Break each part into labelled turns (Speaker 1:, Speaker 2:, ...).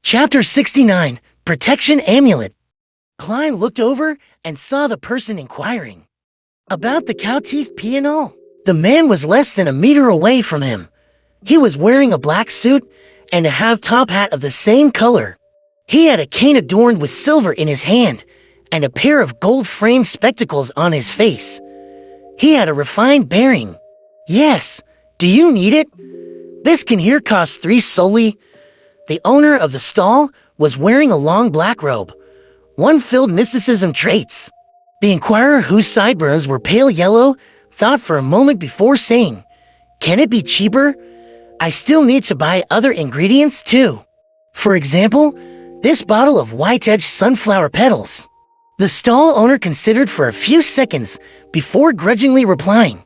Speaker 1: Chapter 69, Protection Amulet. Klein looked over and saw the person inquiring about the cow teeth piano. The man was less than a meter away from him. He was wearing a black suit and a half-top hat of the same color. He had a cane adorned with silver in his hand and a pair of gold-framed spectacles on his face. He had a refined bearing. Yes, do you need it? This can here cost 3 solely. The owner of the stall was wearing a long black robe, one filled mysticism traits. The inquirer, whose sideburns were pale yellow, thought for a moment before saying, "Can it be cheaper? I still need to buy other ingredients too. For example, this bottle of white-edged sunflower petals." The stall owner considered for a few seconds before grudgingly replying,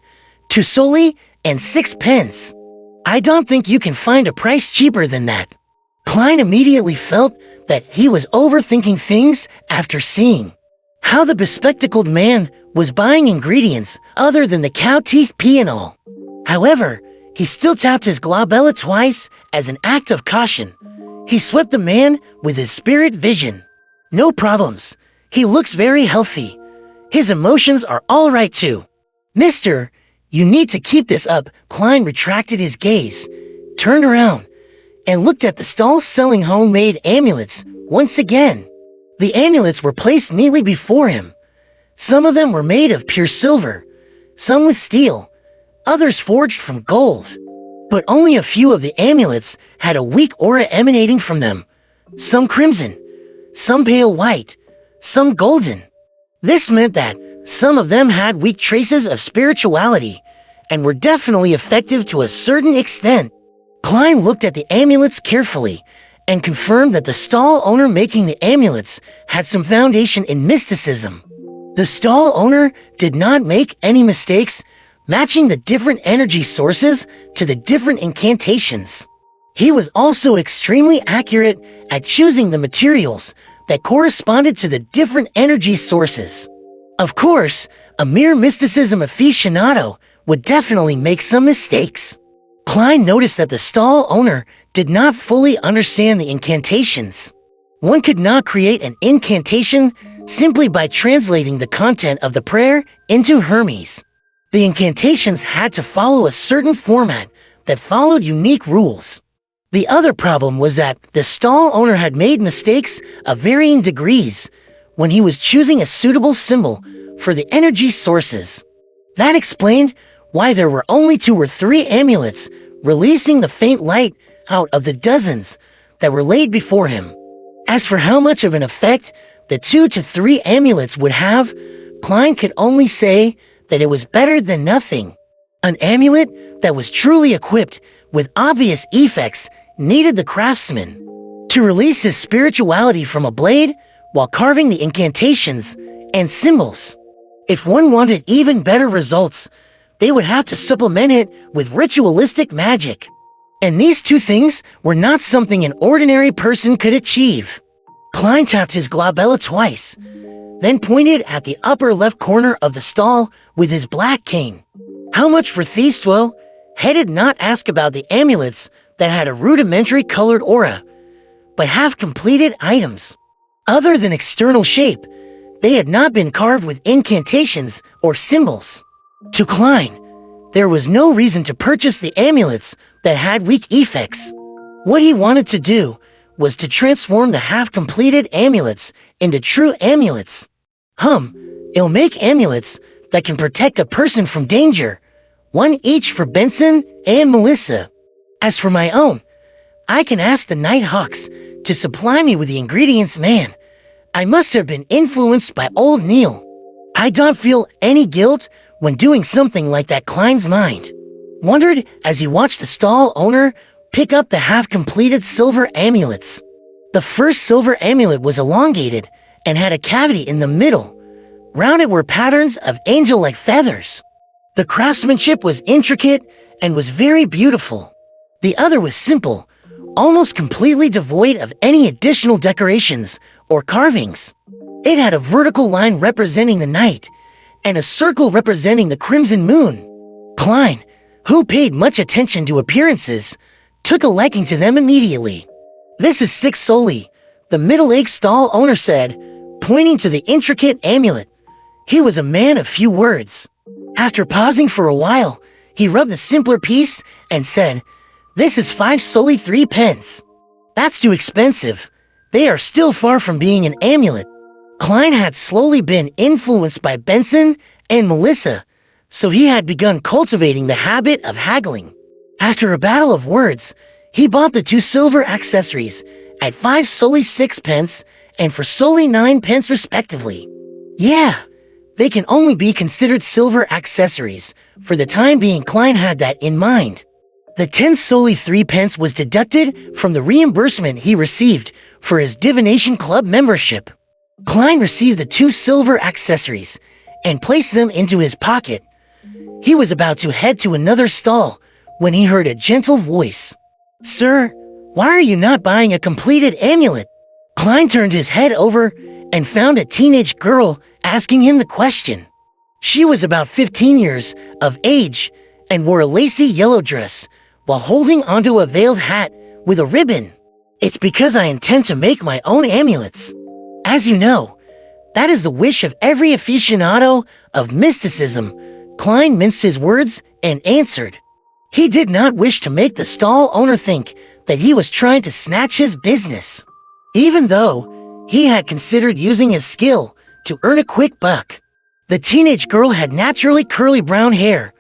Speaker 1: "2 solely and 6 pence. I don't think you can find a price cheaper than that." Klein immediately felt that he was overthinking things after seeing how the bespectacled man was buying ingredients other than the cow teeth piano. However, he still tapped his glabella twice as an act of caution. He swept the man with his spirit vision. "No problems. He looks very healthy. His emotions are all right too. Mister, you need to keep this up." Klein retracted his gaze, turned around, and looked at the stall selling homemade amulets once again. The amulets were placed neatly before him. Some of them were made of pure silver, some with steel, others forged from gold. But only a few of the amulets had a weak aura emanating from them, some crimson, some pale white, some golden. This meant that some of them had weak traces of spirituality and were definitely effective to a certain extent. Klein looked at the amulets carefully and confirmed that the stall owner making the amulets had some foundation in mysticism. The stall owner did not make any mistakes matching the different energy sources to the different incantations. He was also extremely accurate at choosing the materials that corresponded to the different energy sources. Of course, a mere mysticism aficionado would definitely make some mistakes. Klein noticed that the stall owner did not fully understand the incantations. One could not create an incantation simply by translating the content of the prayer into Hermes. The incantations had to follow a certain format that followed unique rules. The other problem was that the stall owner had made mistakes of varying degrees when he was choosing a suitable symbol for the energy sources. That explained why there were only 2 or 3 amulets releasing the faint light out of the dozens that were laid before him. As for how much of an effect the 2 to 3 amulets would have, Klein could only say that it was better than nothing. An amulet that was truly equipped with obvious effects needed the craftsman to release his spirituality from a blade while carving the incantations and symbols. If one wanted even better results, they would have to supplement it with ritualistic magic. And these 2 things were not something an ordinary person could achieve. Klein tapped his glabella twice, then pointed at the upper left corner of the stall with his black cane. "How much for these 12?" He did not ask about the amulets that had a rudimentary colored aura, but half-completed items. Other than external shape, they had not been carved with incantations or symbols. To Klein, there was no reason to purchase the amulets that had weak effects. What he wanted to do was to transform the half-completed amulets into true amulets. He'll make amulets that can protect a person from danger, 1 each for Benson and Melissa. As for my own, I can ask the Nighthawks to supply me with the ingredients. Man, I must have been influenced by old Neil. I don't feel any guilt when doing something like that. Klein's mind wondered as he watched the stall owner pick up the half-completed silver amulets. The first silver amulet was elongated and had a cavity in the middle. Round it were patterns of angel-like feathers. The craftsmanship was intricate and was very beautiful. The other was simple, almost completely devoid of any additional decorations or carvings. It had a vertical line representing the night and a circle representing the crimson moon. Klein, who paid much attention to appearances, took a liking to them immediately. This is 6 solely, the middle-aged stall owner said, pointing to the intricate amulet. He was a man of few words. After pausing for a while, he rubbed the simpler piece and said, "This is 5 solely 3 pence. That's too expensive. They are still far from being an amulet." Klein had slowly been influenced by Benson and Melissa, so he had begun cultivating the habit of haggling. After a battle of words, he bought the 2 silver accessories at 5 solely 6 pence and for solely 9 pence respectively. Yeah, they can only be considered silver accessories. For the time being, Klein had that in mind. The 10 solely 3 pence was deducted from the reimbursement he received for his Divination Club membership. Klein received the 2 silver accessories and placed them into his pocket. He was about to head to another stall when he heard a gentle voice. "Sir, why are you not buying a completed amulet?" Klein turned his head over and found a teenage girl asking him the question. She was about 15 years of age and wore a lacy yellow dress while holding onto a veiled hat with a ribbon. "It's because I intend to make my own amulets. As you know, that is the wish of every aficionado of mysticism." Klein minced his words and answered. He did not wish to make the stall owner think that he was trying to snatch his business, even though he had considered using his skill to earn a quick buck. The teenage girl had naturally curly brown hair,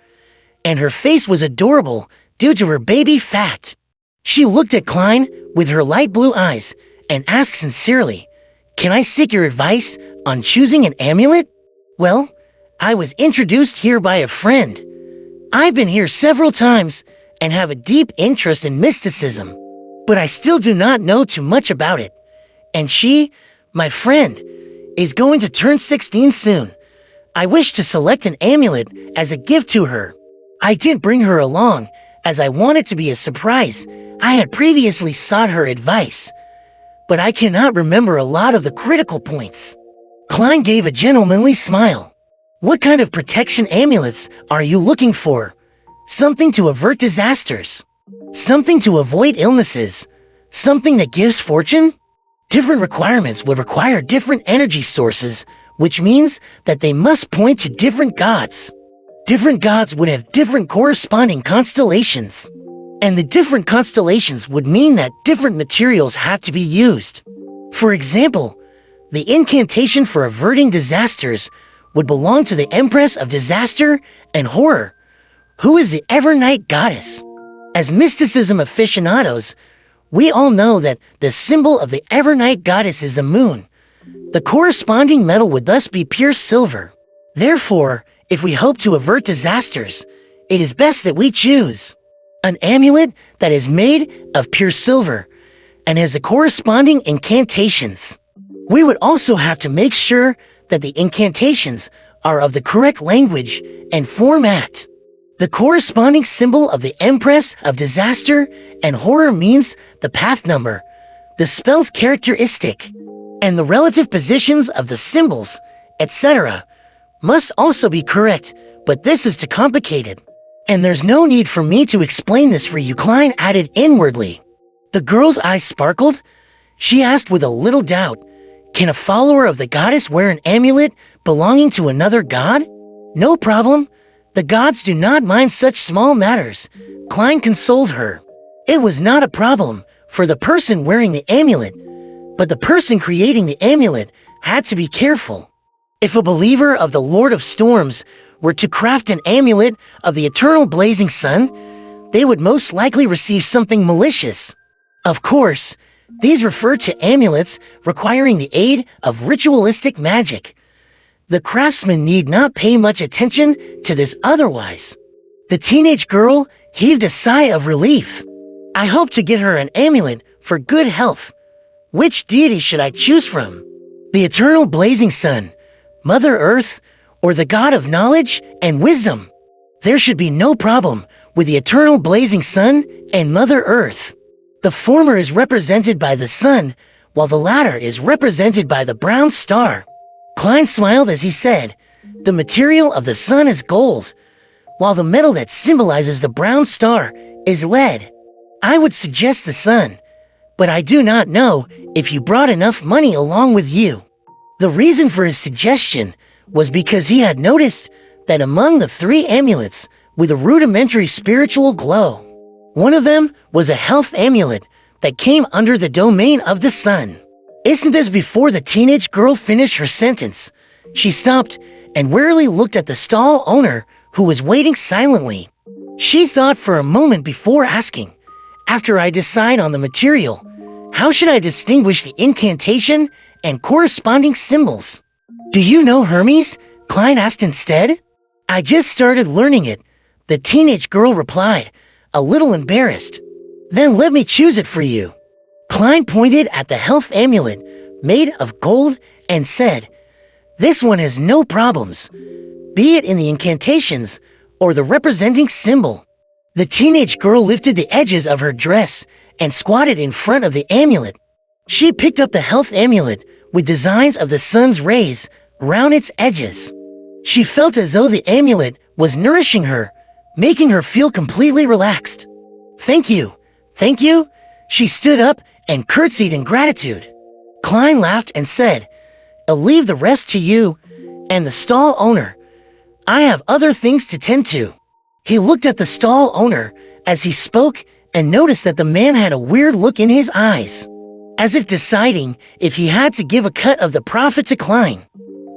Speaker 1: and her face was adorable due to her baby fat. She looked at Klein with her light blue eyes and asked sincerely, "Can I seek your advice on choosing an amulet?" "Well, I was introduced here by a friend. I've been here several times and have a deep interest in mysticism, but I still do not know too much about it. And she, my friend, is going to turn 16 soon. I wish to select an amulet as a gift to her. I didn't bring her along as I wanted to be a surprise. I had previously sought her advice, but I cannot remember a lot of the critical points." Klein gave a gentlemanly smile. "What kind of protection amulets are you looking for? Something to avert disasters? Something to avoid illnesses? Something that gives fortune?" Different requirements would require different energy sources, which means that they must point to different gods. Different gods would have different corresponding constellations, and the different constellations would mean that different materials had to be used. For example, the incantation for averting disasters would belong to the Empress of Disaster and Horror, who is the Evernight Goddess. As mysticism aficionados, we all know that the symbol of the Evernight Goddess is the moon. The corresponding metal would thus be pure silver. Therefore, if we hope to avert disasters, it is best that we choose an amulet that is made of pure silver and has the corresponding incantations. We would also have to make sure that the incantations are of the correct language and format. The corresponding symbol of the Empress of Disaster and Horror means the path number, the spell's characteristic, and the relative positions of the symbols, etc. must also be correct, but this is too complicated. And there's no need for me to explain this for you, Klein added inwardly. The girl's eyes sparkled. She asked with a little doubt, "Can a follower of the goddess wear an amulet belonging to another god?" "No problem. The gods do not mind such small matters," Klein consoled her. It was not a problem for the person wearing the amulet, but the person creating the amulet had to be careful. If a believer of the Lord of Storms were to craft an amulet of the eternal blazing sun, they would most likely receive something malicious. Of course, these refer to amulets requiring the aid of ritualistic magic. The craftsman need not pay much attention to this otherwise. The teenage girl heaved a sigh of relief. "I hope to get her an amulet for good health. Which deity should I choose from? The eternal blazing sun, Mother Earth, or the god of knowledge and wisdom?" There should be no problem with the eternal blazing sun and Mother Earth. The former is represented by the sun, while the latter is represented by the brown star. Klein smiled as he said, "The material of the sun is gold, while the metal that symbolizes the brown star is lead. I would suggest the sun, but I do not know if you brought enough money along with you." The reason for his suggestion was because he had noticed that among the 3 amulets with a rudimentary spiritual glow, one of them was a health amulet that came under the domain of the sun. Isn't this before the teenage girl finished her sentence? She stopped and warily looked at the stall owner, who was waiting silently. She thought for a moment before asking, "After I decide on the material, how should I distinguish the incantation and corresponding symbols?" "Do you know Hermes?" Klein asked instead. "I just started learning it," the teenage girl replied, a little embarrassed. "Then let me choose it for you." Klein pointed at the health amulet, made of gold, and said, "This one has no problems, be it in the incantations or the representing symbol." The teenage girl lifted the edges of her dress and squatted in front of the amulet. She picked up the health amulet with designs of the sun's rays round its edges. She felt as though the amulet was nourishing her, making her feel completely relaxed. "Thank you, thank you." She stood up and curtsied in gratitude. Klein laughed and said, "I'll leave the rest to you and the stall owner. I have other things to tend to." He looked at the stall owner as he spoke and noticed that the man had a weird look in his eyes, as if deciding if he had to give a cut of the profit to Klein.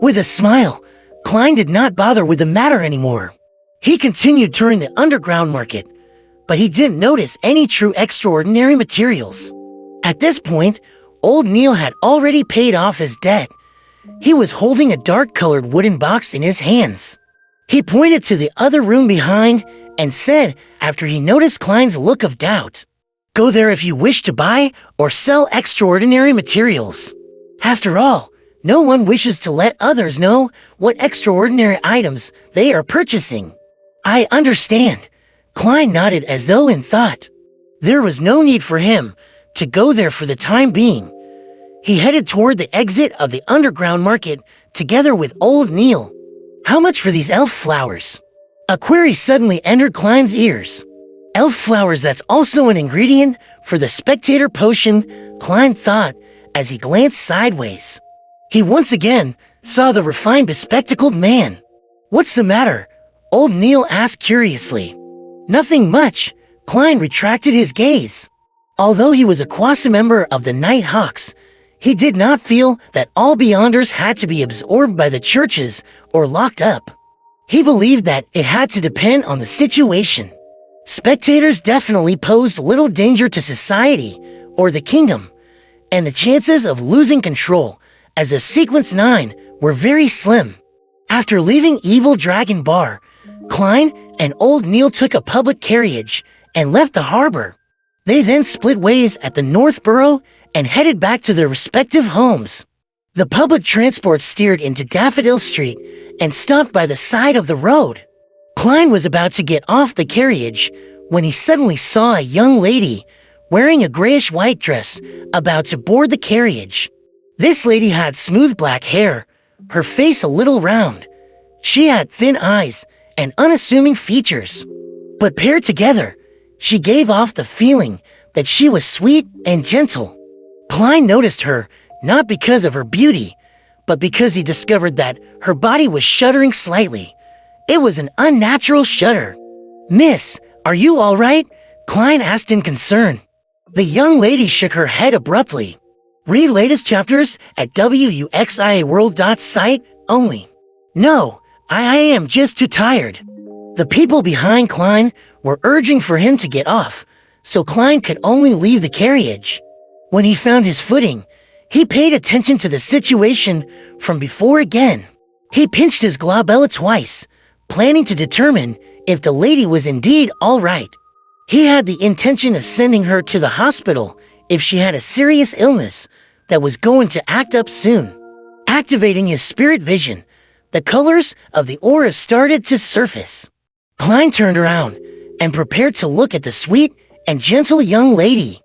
Speaker 1: With a smile, Klein did not bother with the matter anymore. He continued touring the underground market, but he didn't notice any true extraordinary materials. At this point, old Neil had already paid off his debt. He was holding a dark-colored wooden box in his hands. He pointed to the other room behind and said, after he noticed Klein's look of doubt, "Go there if you wish to buy or sell extraordinary materials. After all, no one wishes to let others know what extraordinary items they are purchasing." "I understand." Klein nodded as though in thought. There was no need for him to go there for the time being. He headed toward the exit of the underground market together with old Neil. "How much for these elf flowers?" A query suddenly entered Klein's ears. "Elf flowers, that's also an ingredient for the spectator potion," Klein thought as he glanced sideways. He once again saw the refined, bespectacled man. "What's the matter?" old Neil asked curiously. "Nothing much." Klein retracted his gaze. Although he was a quasi-member of the Night Hawks, he did not feel that all Beyonders had to be absorbed by the churches or locked up. He believed that it had to depend on the situation. Spectators definitely posed little danger to society or the kingdom, and the chances of losing control as a Sequence 9 were very slim. After leaving Evil Dragon Bar, Klein and old Neil took a public carriage and left the harbor. They then split ways at the North Borough and headed back to their respective homes. The public transport steered into Daffodil Street and stopped by the side of the road. Klein was about to get off the carriage when he suddenly saw a young lady wearing a grayish-white dress about to board the carriage. This lady had smooth black hair, her face a little round. She had thin eyes and unassuming features, but paired together, she gave off the feeling that she was sweet and gentle. Klein noticed her not because of her beauty, but because he discovered that her body was shuddering slightly. It was an unnatural shudder. "Miss, are you all right?" Klein asked in concern. The young lady shook her head abruptly. Read latest chapters at wuxiaworld.site only. "No, I am just too tired." The people behind Klein were urging for him to get off, so Klein could only leave the carriage. When he found his footing, he paid attention to the situation from before again. He pinched his glabella twice, planning to determine if the lady was indeed all right. He had the intention of sending her to the hospital if she had a serious illness that was going to act up soon. Activating his spirit vision, the colors of the aura started to surface. Klein turned around and prepared to look at the sweet and gentle young lady.